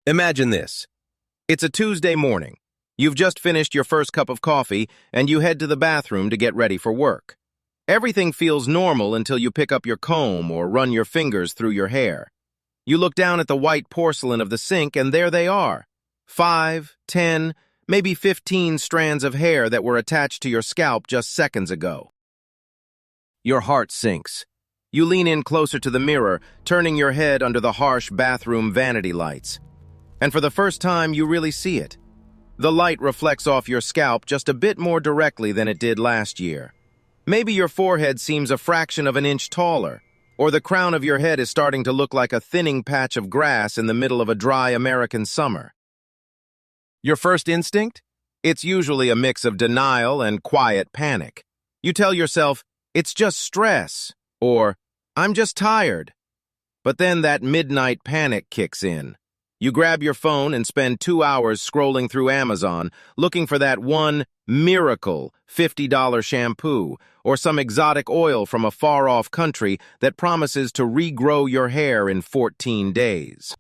Imagine this. It's a Tuesday morning. You've just finished your first cup of coffee and you head to the bathroom to get ready for work. Everything feels normal until you pick up your comb or run your fingers through your hair. You look down at the white porcelain of the sink and there they are. 5, 10, maybe 15 strands of hair that were attached to your scalp just seconds ago. Your heart sinks. You lean in closer to the mirror, turning your head under the harsh bathroom vanity lights. And for the first time, you really see it. The light reflects off your scalp just a bit more directly than it did last year. Maybe your forehead seems a fraction of an inch taller, or the crown of your head is starting to look like a thinning patch of grass in the middle of a dry American summer. Your first instinct? It's usually a mix of denial and quiet panic. You tell yourself, it's just stress, or I'm just tired. But then that midnight panic kicks in. You grab your phone and spend 2 hours scrolling through Amazon, looking for that one miracle $50 shampoo or some exotic oil from a far-off country that promises to regrow your hair in 14 days.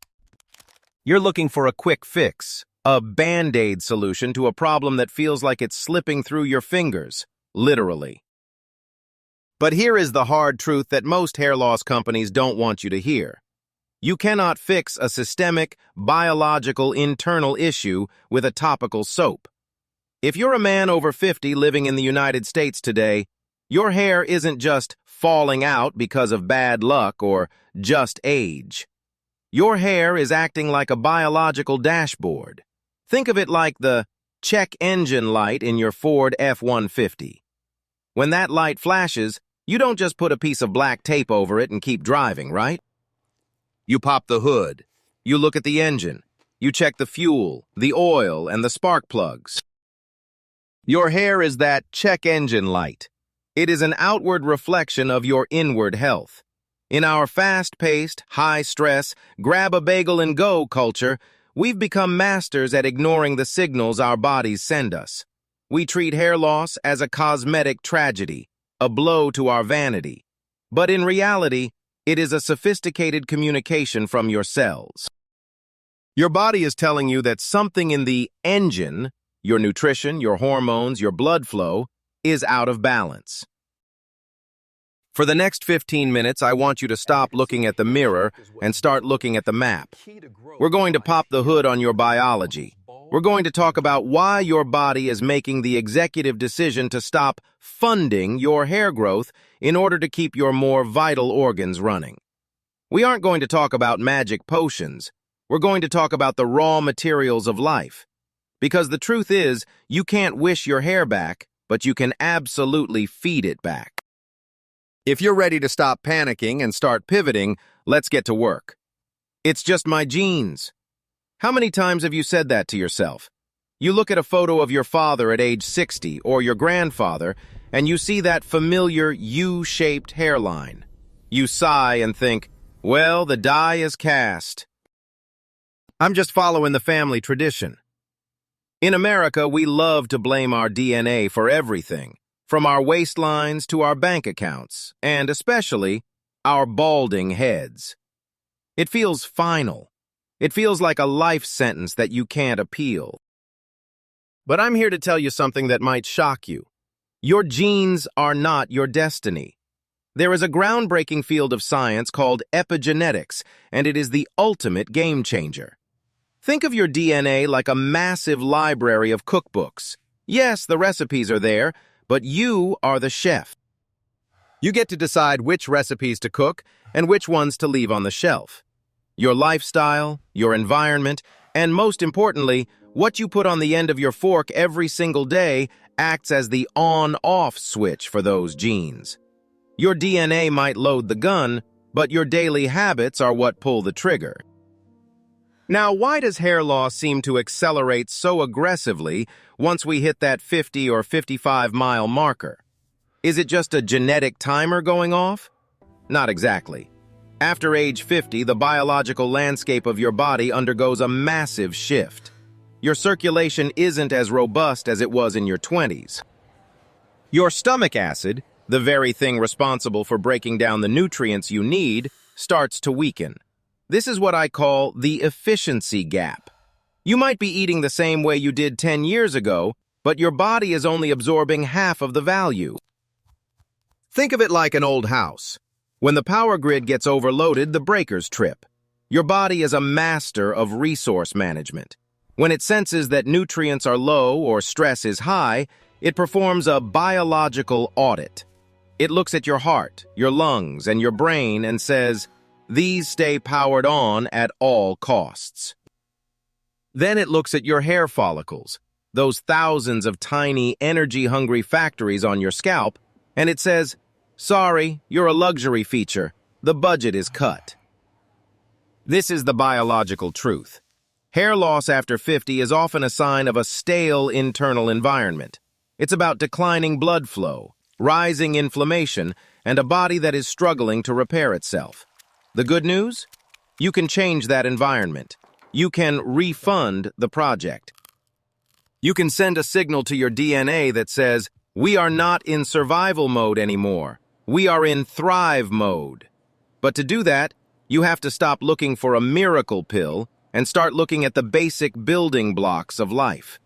You're looking for a quick fix, a Band-Aid solution to a problem that feels like it's slipping through your fingers, literally. But here is the hard truth that most hair loss companies don't want you to hear. You cannot fix a systemic, biological, internal issue with a topical soap. If you're a man over 50 living in the United States today, your hair isn't just falling out because of bad luck or just age. Your hair is acting like a biological dashboard. Think of it like the check engine light in your Ford F-150. When that light flashes, you don't just put a piece of black tape over it and keep driving, right? You pop the hood, you look at the engine, you check the fuel, the oil, and the spark plugs. Your hair is that check engine light. It is an outward reflection of your inward health. In our fast-paced, high-stress, grab-a-bagel-and-go culture, we've become masters at ignoring the signals our bodies send us. We treat hair loss as a cosmetic tragedy, a blow to our vanity. But in reality, it is a sophisticated communication from your cells. Your body is telling you that something in the engine, your nutrition, your hormones, your blood flow, is out of balance. For the next 15 minutes, I want you to stop looking at the mirror and start looking at the map. We're going to pop the hood on your biology. We're going to talk about why your body is making the executive decision to stop funding your hair growth in order to keep your more vital organs running. We aren't going to talk about magic potions. We're going to talk about the raw materials of life. Because the truth is, you can't wish your hair back, but you can absolutely feed it back. If you're ready to stop panicking and start pivoting, let's get to work. It's just my genes. How many times have you said that to yourself? You look at a photo of your father at age 60 or your grandfather, and you see that familiar U-shaped hairline. You sigh and think, well, the die is cast. I'm just following the family tradition. In America, we love to blame our DNA for everything, from our waistlines to our bank accounts, and especially our balding heads. It feels final. It feels like a life sentence that you can't appeal. But I'm here to tell you something that might shock you. Your genes are not your destiny. There is a groundbreaking field of science called epigenetics, and it is the ultimate game changer. Think of your DNA like a massive library of cookbooks. Yes, the recipes are there, but you are the chef. You get to decide which recipes to cook and which ones to leave on the shelf. Your lifestyle, your environment, and most importantly, what you put on the end of your fork every single day acts as the on-off switch for those genes. Your DNA might load the gun, but your daily habits are what pull the trigger. Now, why does hair loss seem to accelerate so aggressively once we hit that 50 or 55-mile marker? Is it just a genetic timer going off? Not exactly. After age 50, the biological landscape of your body undergoes a massive shift. Your circulation isn't as robust as it was in your 20s. Your stomach acid, the very thing responsible for breaking down the nutrients you need, starts to weaken. This is what I call the efficiency gap. You might be eating the same way you did 10 years ago, but your body is only absorbing half of the value. Think of it like an old house. When the power grid gets overloaded, the breakers trip. Your body is a master of resource management. When it senses that nutrients are low or stress is high, it performs a biological audit. It looks at your heart, your lungs, and your brain and says, "These stay powered on at all costs." Then it looks at your hair follicles, those thousands of tiny, energy-hungry factories on your scalp, and it says, "Sorry, you're a luxury feature. The budget is cut." This is the biological truth. Hair loss after 50 is often a sign of a stale internal environment. It's about declining blood flow, rising inflammation, and a body that is struggling to repair itself. The good news? You can change that environment. You can refund the project. You can send a signal to your DNA that says, "We are not in survival mode anymore. We are in thrive mode." But to do that, you have to stop looking for a miracle pill and start looking at the basic building blocks of life.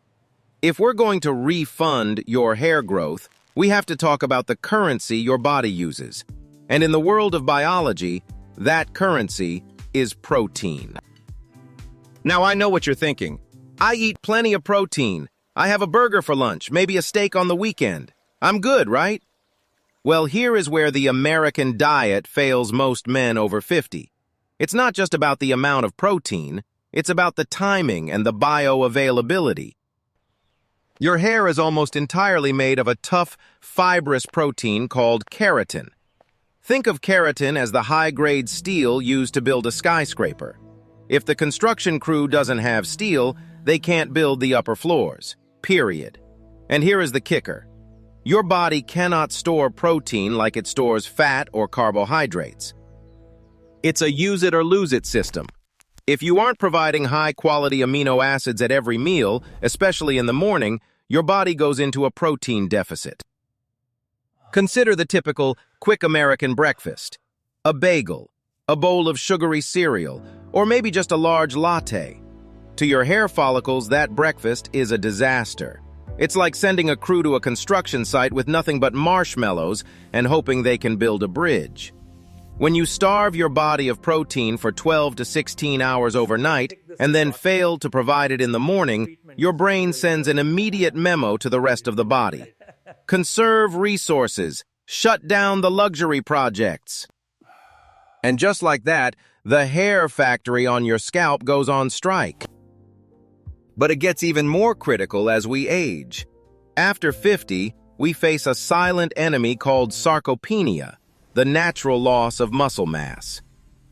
If we're going to refund your hair growth, we have to talk about the currency your body uses. And in the world of biology, that currency is protein. Now, I know what you're thinking. I eat plenty of protein. I have a burger for lunch, maybe a steak on the weekend. I'm good, right? Well, here is where the American diet fails most men over 50. It's not just about the amount of protein, it's about the timing and the bioavailability. Your hair is almost entirely made of a tough, fibrous protein called keratin. Think of keratin as the high-grade steel used to build a skyscraper. If the construction crew doesn't have steel, they can't build the upper floors, period. And here is the kicker. Your body cannot store protein like it stores fat or carbohydrates. It's a use-it-or-lose-it system. If you aren't providing high-quality amino acids at every meal, especially in the morning, your body goes into a protein deficit. Consider the typical quick American breakfast. A bagel, a bowl of sugary cereal, or maybe just a large latte. To your hair follicles, that breakfast is a disaster. It's like sending a crew to a construction site with nothing but marshmallows and hoping they can build a bridge. When you starve your body of protein for 12 to 16 hours overnight and then fail to provide it in the morning, your brain sends an immediate memo to the rest of the body. Conserve resources. Shut down the luxury projects. And just like that, the hair factory on your scalp goes on strike. But it gets even more critical as we age. After 50, we face a silent enemy called sarcopenia, the natural loss of muscle mass.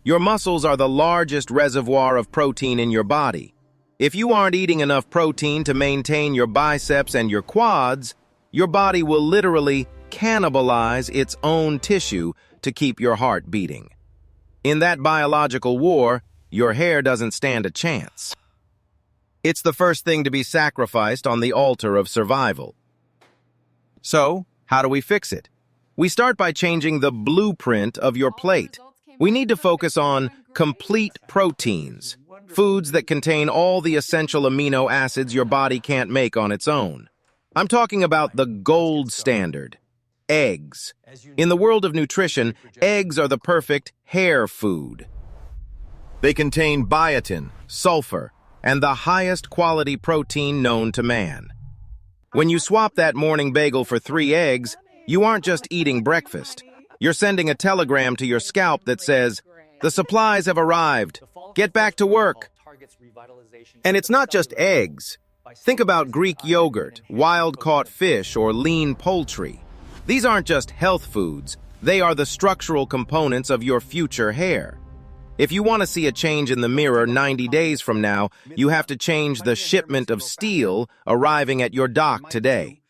Your muscles are the largest reservoir of protein in your body. If you aren't eating enough protein to maintain your biceps and your quads, your body will literally cannibalize its own tissue to keep your heart beating. In that biological war, your hair doesn't stand a chance. It's the first thing to be sacrificed on the altar of survival. So, how do we fix it? We start by changing the blueprint of your plate. We need to focus on complete proteins, foods that contain all the essential amino acids your body can't make on its own. I'm talking about the gold standard, eggs. In the world of nutrition, eggs are the perfect hair food. They contain biotin, sulfur, and the highest quality protein known to man. When you swap that morning bagel for 3 eggs, you aren't just eating breakfast. You're sending a telegram to your scalp that says, "The supplies have arrived. Get back to work." And it's not just eggs. Think about Greek yogurt, wild-caught fish, or lean poultry. These aren't just health foods. They are the structural components of your future hair. If you want to see a change in the mirror 90 days from now, you have to change the shipment of steel arriving at your dock today.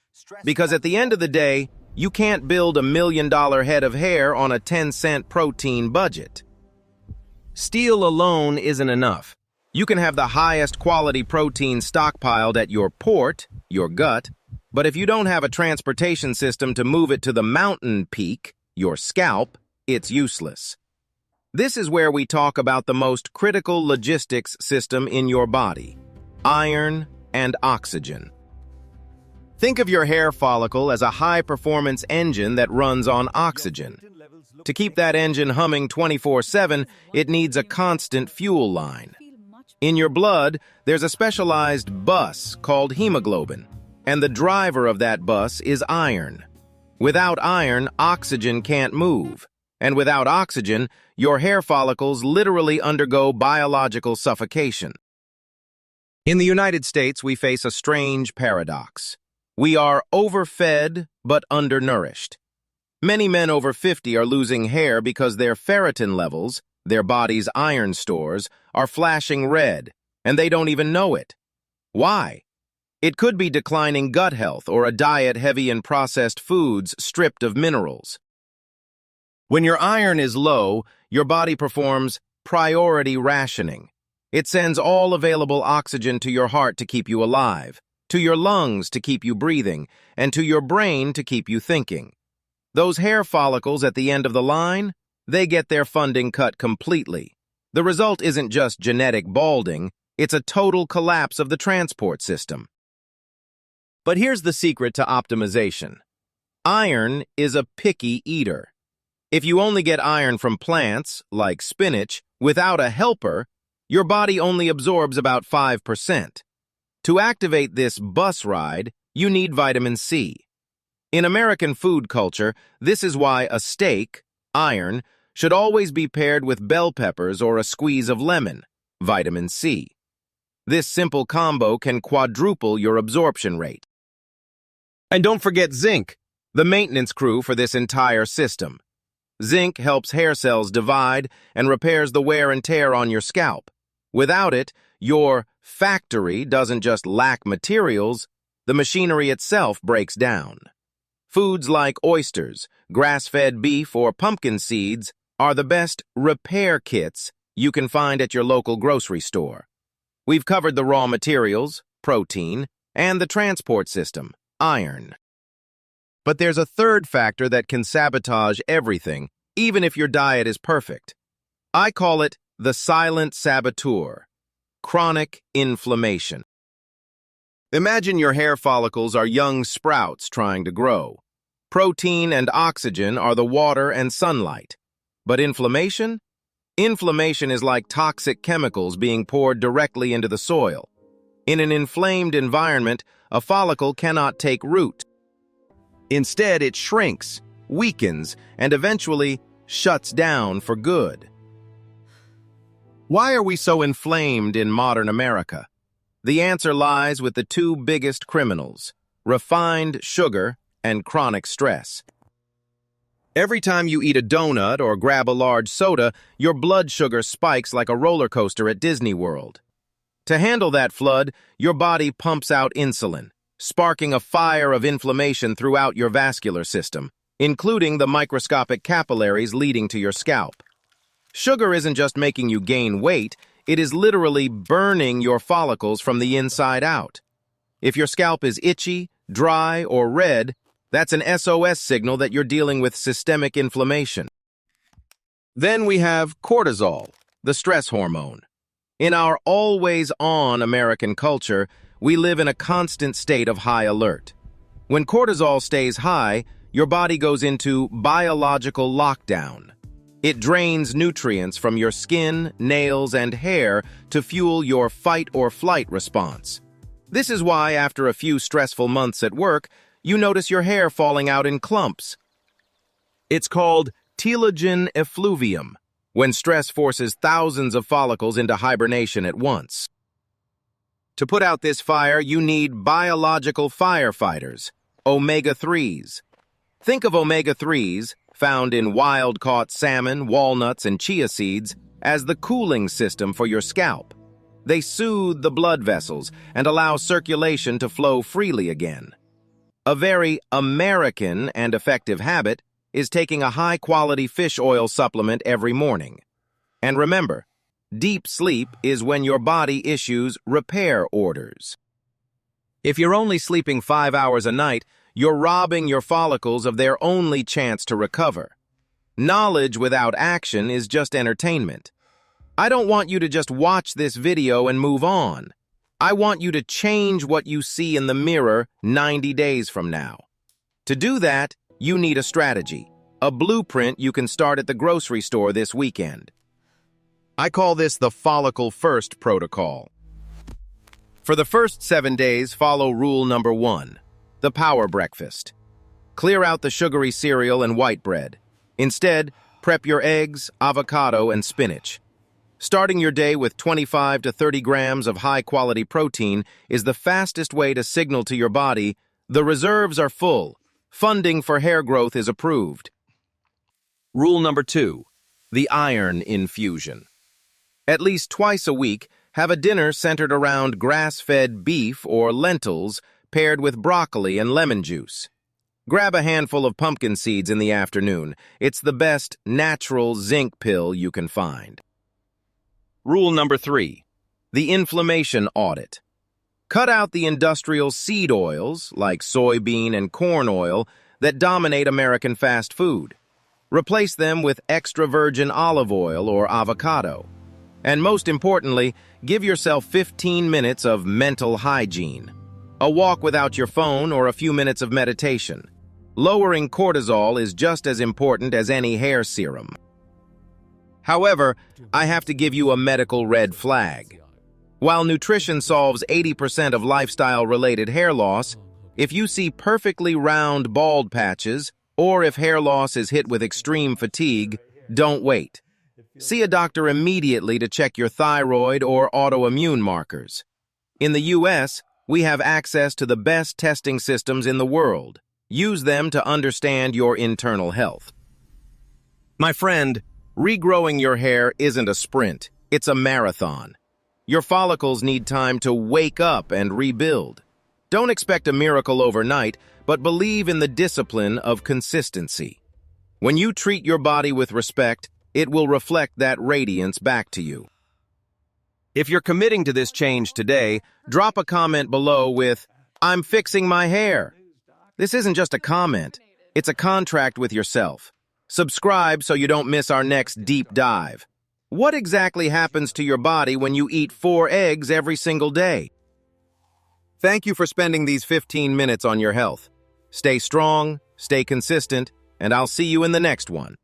Because at the end of the day, you can't build $1 million head of hair on a 10-cent protein budget. Steel alone isn't enough. You can have the highest quality protein stockpiled at your port, your gut, but if you don't have a transportation system to move it to the mountain peak, your scalp, it's useless. This is where we talk about the most critical logistics system in your body: iron and oxygen. Think of your hair follicle as a high-performance engine that runs on oxygen. To keep that engine humming 24/7, it needs a constant fuel line. In your blood, there's a specialized bus called hemoglobin, and the driver of that bus is iron. Without iron, oxygen can't move, and without oxygen, your hair follicles literally undergo biological suffocation. In the United States, we face a strange paradox. We are overfed but undernourished. Many men over 50 are losing hair because their ferritin levels, their body's iron stores, are flashing red, and they don't even know it. Why? It could be declining gut health or a diet heavy in processed foods stripped of minerals. When your iron is low, your body performs priority rationing. It sends all available oxygen to your heart to keep you alive, to your lungs to keep you breathing, and to your brain to keep you thinking. Those hair follicles at the end of the line, they get their funding cut completely. The result isn't just genetic balding, it's a total collapse of the transport system. But here's the secret to optimization. Iron is a picky eater. If you only get iron from plants, like spinach, without a helper, your body only absorbs about 5%. To activate this bus ride, you need vitamin C. In American food culture, this is why a steak, iron, should always be paired with bell peppers or a squeeze of lemon, vitamin C. This simple combo can quadruple your absorption rate. And don't forget zinc, the maintenance crew for this entire system. Zinc helps hair cells divide and repairs the wear and tear on your scalp. Without it, your factory doesn't just lack materials, the machinery itself breaks down. Foods like oysters, grass-fed beef, or pumpkin seeds are the best repair kits you can find at your local grocery store. We've covered the raw materials, protein, and the transport system, iron. But there's a third factor that can sabotage everything, even if your diet is perfect. I call it the silent saboteur: chronic inflammation. Imagine your hair follicles are young sprouts trying to grow. Protein and oxygen are the water and sunlight. But inflammation? Inflammation is like toxic chemicals being poured directly into the soil. In an inflamed environment, a follicle cannot take root. Instead, it shrinks, weakens, and eventually shuts down for good. Why are we so inflamed in modern America? The answer lies with the two biggest criminals: refined sugar and chronic stress. Every time you eat a donut or grab a large soda, your blood sugar spikes like a roller coaster at Disney World. To handle that flood, your body pumps out insulin, sparking a fire of inflammation throughout your vascular system, including the microscopic capillaries leading to your scalp. Sugar isn't just making you gain weight, it is literally burning your follicles from the inside out. If your scalp is itchy, dry, or red, that's an SOS signal that you're dealing with systemic inflammation. Then we have cortisol, the stress hormone. In our always-on American culture, we live in a constant state of high alert. When cortisol stays high, your body goes into biological lockdown. It drains nutrients from your skin, nails, and hair to fuel your fight-or-flight response. This is why, after a few stressful months at work, you notice your hair falling out in clumps. It's called telogen effluvium, when stress forces thousands of follicles into hibernation at once. To put out this fire, you need biological firefighters, omega-3s. Think of omega-3s, found in wild-caught salmon, walnuts, and chia seeds, as the cooling system for your scalp. They soothe the blood vessels and allow circulation to flow freely again. A very American and effective habit is taking a high-quality fish oil supplement every morning. And remember, deep sleep is when your body issues repair orders. If you're only sleeping 5 hours a night, you're robbing your follicles of their only chance to recover. Knowledge without action is just entertainment. I don't want you to just watch this video and move on. I want you to change what you see in the mirror 90 days from now. To do that, you need a strategy, a blueprint you can start at the grocery store this weekend. I call this the follicle first protocol. For the first 7 days, follow rule number 1, the power breakfast. Clear out the sugary cereal and white bread. Instead, prep your eggs, avocado, and spinach. Starting your day with 25 to 30 grams of high-quality protein is the fastest way to signal to your body, the reserves are full. Funding for hair growth is approved. Rule number 2, the iron infusion. At least twice a week, have a dinner centered around grass-fed beef or lentils paired with broccoli and lemon juice. Grab a handful of pumpkin seeds in the afternoon. It's the best natural zinc pill you can find. Rule number 3, the inflammation audit. Cut out the industrial seed oils, like soybean and corn oil, that dominate American fast food. Replace them with extra virgin olive oil or avocado. And most importantly, give yourself 15 minutes of mental hygiene. A walk without your phone or a few minutes of meditation. Lowering cortisol is just as important as any hair serum. However, I have to give you a medical red flag. While nutrition solves 80% of lifestyle-related hair loss, if you see perfectly round bald patches, or if hair loss is hit with extreme fatigue, don't wait. See a doctor immediately to check your thyroid or autoimmune markers. In the U.S., we have access to the best testing systems in the world. Use them to understand your internal health. My friend, regrowing your hair isn't a sprint, it's a marathon. Your follicles need time to wake up and rebuild. Don't expect a miracle overnight, but believe in the discipline of consistency. When you treat your body with respect, it will reflect that radiance back to you. If you're committing to this change today, drop a comment below with, "I'm fixing my hair." This isn't just a comment, it's a contract with yourself. Subscribe so you don't miss our next deep dive. What exactly happens to your body when you eat 4 eggs every single day? Thank you for spending these 15 minutes on your health. Stay strong, stay consistent, and I'll see you in the next one.